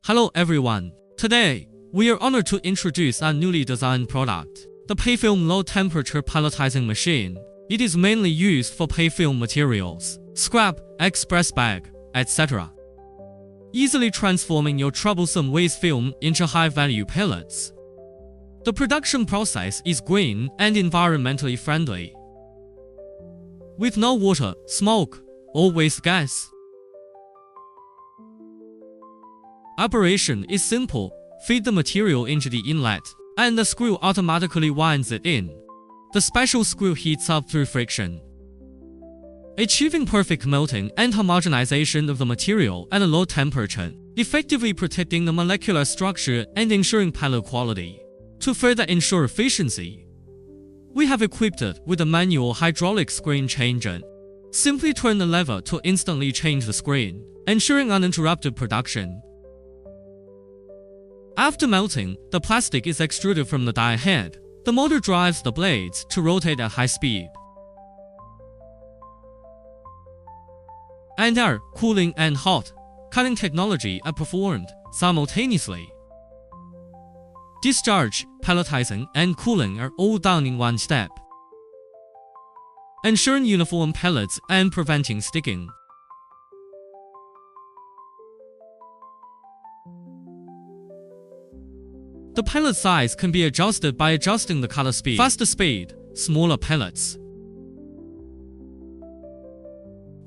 Hello everyone. Today, we are honored to introduce a newly designed product, the PayFilm low-temperature pelletizing machine. It is mainly used for PayFilm materials, scrap, express bag, etc. Easily transforming your troublesome waste film into high-value pellets. The production process is green and environmentally friendly, with no water, smoke, or waste gas. Operation is simple. Feed the material into the inlet, and the screw automatically winds it in. The special screw heats up through friction, achieving perfect melting and homogenization of the material at a low temperature, effectively protecting the molecular structure and ensuring pellet quality. To further ensure efficiency, we have equipped it with a manual hydraulic screen changer. Simply turn the lever to instantly change the screen, ensuring uninterrupted production. After melting, the plastic is extruded from the die head. The motor drives the blades to rotate at high speed. And air, cooling and hot cutting technology are performed simultaneously. Discharge, pelletizing, and cooling are all done in one step, ensuring uniform pellets and preventing sticking. The pellet size can be adjusted by adjusting the cutter speed. Faster speed, smaller pellets.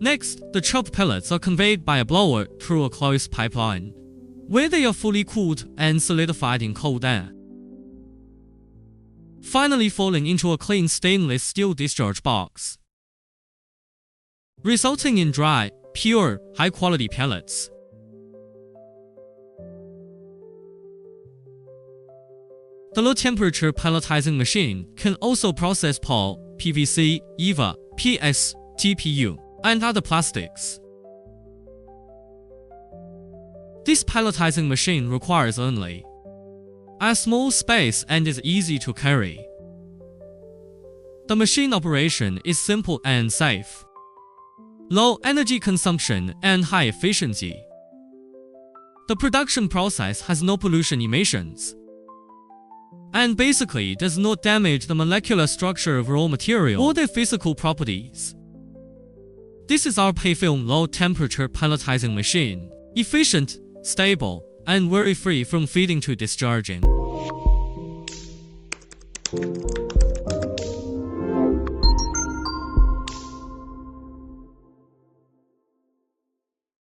Next, the chopped pellets are conveyed by a blower through a closed pipeline, where they are fully cooled and solidified in cold air, finally falling into a clean stainless steel discharge box, resulting in dry, pure, high-quality pellets. The low-temperature pelletizing machine can also process POL, PVC, EVA, PS, TPU, and other plastics. This pelletizing machine requires only a small space and is easy to carry. The machine operation is simple and safe, low energy consumption and high efficiency. The production process has no pollution emissions, and basically does not damage the molecular structure of raw material or their physical properties. This is our PayFilm low-temperature pelletizing machine. Efficient, stable, and worry-free from feeding to discharging.